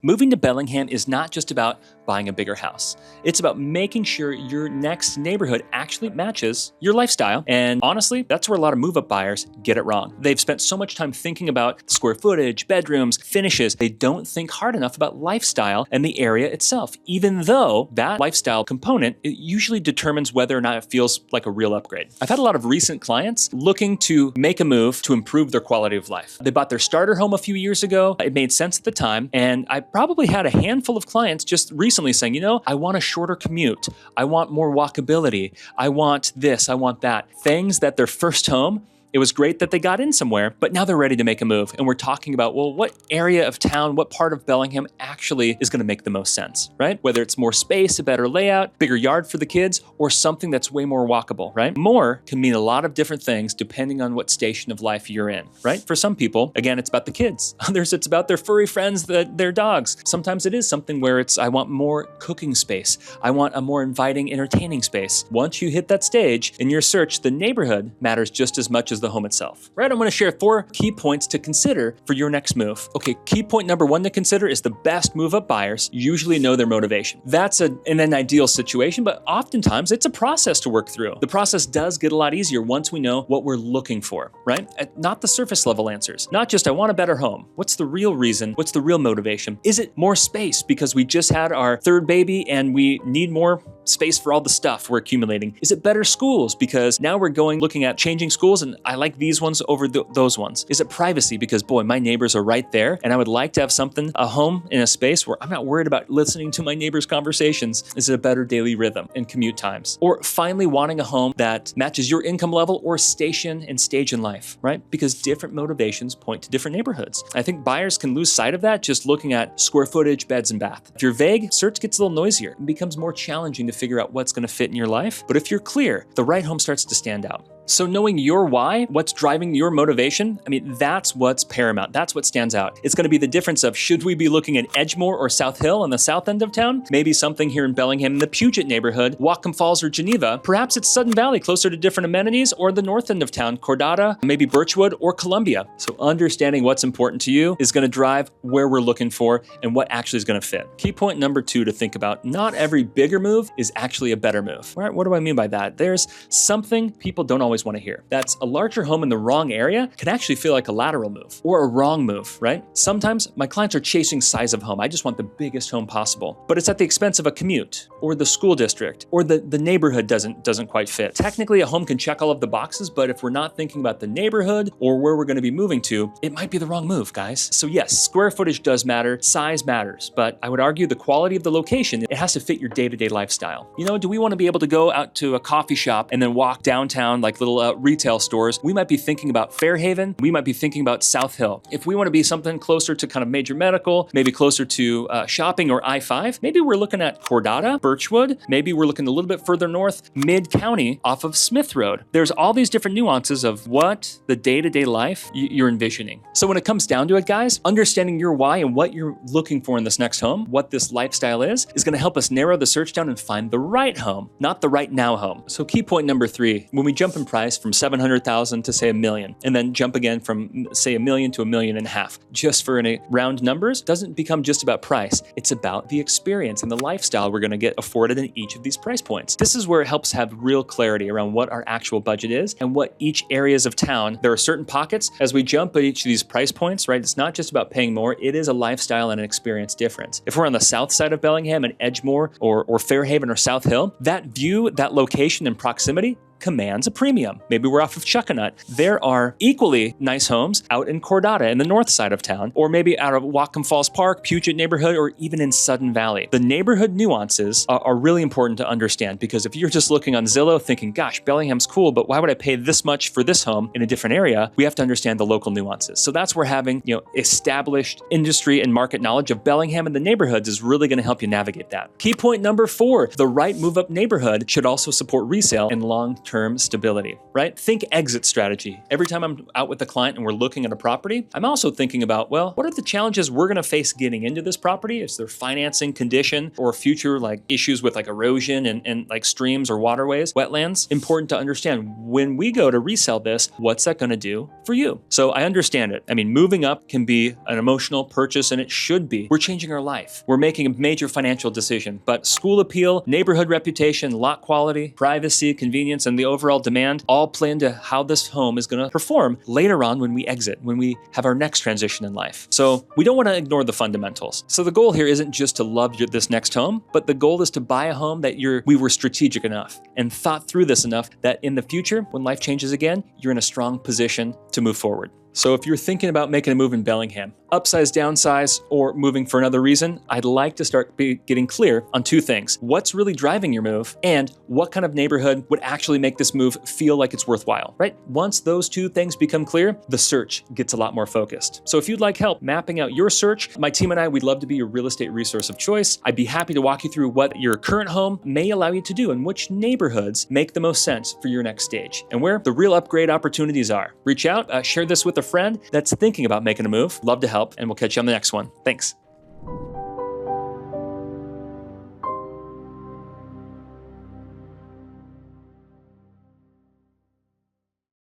Moving to Bellingham is not just about buying a bigger house. It's about making sure your next neighborhood actually matches your lifestyle. And honestly, that's where a lot of move-up buyers get it wrong. They've spent so much time thinking about square footage, bedrooms, finishes. They don't think hard enough about lifestyle and the area itself, even though that lifestyle component it usually determines whether or not it feels like a real upgrade. I've had a lot of recent clients looking to make a move to improve their quality of life. They bought their starter home a few years ago. It made sense at the time, and I probably had a handful of clients just recently saying, you know, I want a shorter commute. I want more walkability. I want this, I want that. Things that their first home, it was great that they got in somewhere, but now they're ready to make a move. And we're talking about, well, what area of town, what part of Bellingham actually is going to make the most sense, right? Whether it's more space, a better layout, bigger yard for the kids, or something that's way more walkable, right? More can mean a lot of different things depending on what station of life you're in, right? For some people, again, it's about the kids. Others, it's about their furry friends, their dogs. Sometimes it is something where it's, I want more cooking space. I want a more inviting, entertaining space. Once you hit that stage in your search, the neighborhood matters just as much as the home itself, right? I'm going to share 4 key points to consider for your next move. Okay, key point number 1 to consider is the best move-up buyers usually know their motivation. That's in an ideal situation, but oftentimes it's a process to work through. The process does get a lot easier once we know what we're looking for, right? Not the surface level answers. Not just, I want a better home. What's the real reason? What's the real motivation? Is it more space because we just had our 3rd baby and we need more space for all the stuff we're accumulating? Is it better schools because now we're looking at changing schools and I like these ones over those ones? Is it privacy because, boy, my neighbors are right there and I would like to have a home in a space where I'm not worried about listening to my neighbors' conversations? Is it a better daily rhythm and commute times? Or finally wanting a home that matches your income level or station and stage in life, right? Because different motivations point to different neighborhoods. I think buyers can lose sight of that just looking at square footage, beds, and bath. If you're vague, search gets a little noisier and becomes more challenging to figure out what's going to fit in your life. But if you're clear, the right home starts to stand out. So knowing your why, what's driving your motivation, I mean, that's what's paramount. That's what stands out. It's going to be the difference of should we be looking at Edgemoor or South Hill on the south end of town? Maybe something here in Bellingham in the Puget neighborhood, Whatcom Falls or Geneva. Perhaps it's Sudden Valley closer to different amenities, or the north end of town, Cordata, maybe Birchwood or Columbia. So understanding what's important to you is going to drive where we're looking for and what actually is going to fit. Key point number 2 to think about, not every bigger move is actually a better move. All right, what do I mean by that? There's something people don't always want to hear. That's a larger home in the wrong area can actually feel like a lateral move or a wrong move, right? Sometimes my clients are chasing size of home. I just want the biggest home possible, but it's at the expense of a commute or the school district or the neighborhood doesn't quite fit. Technically, a home can check all of the boxes, but if we're not thinking about the neighborhood or where we're going to be moving to, it might be the wrong move, guys. So yes, square footage does matter, size matters, but I would argue the quality of the location, it has to fit your day-to-day lifestyle. You know, do we want to be able to go out to a coffee shop and then walk downtown like little retail stores? We might be thinking about Fairhaven. We might be thinking about South Hill. If we want to be something closer to kind of major medical, maybe closer to shopping or I-5, maybe we're looking at Cordata, Birchwood. Maybe we're looking a little bit further north, mid-county off of Smith Road. There's all these different nuances of what the day-to-day life you're envisioning. So when it comes down to it, guys, understanding your why and what you're looking for in this next home, what this lifestyle is going to help us narrow the search down and find the right home, not the right now home. So key point number 3, when we jump in price from 700,000 to say $1 million, and then jump again from say $1 million to $1.5 million, just for any round numbers, doesn't become just about price. It's about the experience and the lifestyle we're going to get afforded in each of these price points. This is where it helps have real clarity around what our actual budget is and what each areas of town. There are certain pockets as we jump at each of these price points, right? It's not just about paying more. It is a lifestyle and an experience difference. If we're on the south side of Bellingham and Edgemoor or Fairhaven or South Hill, that view, that location and proximity commands a premium. Maybe we're off of Chuckanut. There are equally nice homes out in Cordata in the north side of town, or maybe out of Whatcom Falls Park, Puget neighborhood, or even in Sudden Valley. The neighborhood nuances are really important to understand, because if you're just looking on Zillow thinking, gosh, Bellingham's cool, but why would I pay this much for this home in a different area? We have to understand the local nuances. So that's where having, established industry and market knowledge of Bellingham and the neighborhoods is really going to help you navigate that. Key point number 4, the right move-up neighborhood should also support resale and long-term long-term stability, right? Think exit strategy. Every time I'm out with a client and we're looking at a property, I'm also thinking about, well, what are the challenges we're gonna face getting into this property? Is there financing condition or future like issues with like erosion and like streams or waterways, wetlands? Important to understand when we go to resell this, what's that gonna do for you? So I understand it. I mean, moving up can be an emotional purchase, and it should be. We're changing our life. We're making a major financial decision, but school appeal, neighborhood reputation, lot quality, privacy, convenience, and the overall demand all play into how this home is gonna perform later on when we exit, when we have our next transition in life. So we don't wanna ignore the fundamentals. So the goal here isn't just to love this next home, but the goal is to buy a home that we were strategic enough and thought through this enough that in the future, when life changes again, you're in a strong position to move forward. So if you're thinking about making a move in Bellingham, upsize, downsize, or moving for another reason, I'd like to start getting clear on two things. What's really driving your move, and what kind of neighborhood would actually make this move feel like it's worthwhile, right? Once those two things become clear, the search gets a lot more focused. So if you'd like help mapping out your search, my team and I, we'd love to be your real estate resource of choice. I'd be happy to walk you through what your current home may allow you to do and which neighborhoods make the most sense for your next stage and where the real upgrade opportunities are. Reach out, share this with a friend that's thinking about making a move. Love to help, and we'll catch you on the next one. Thanks.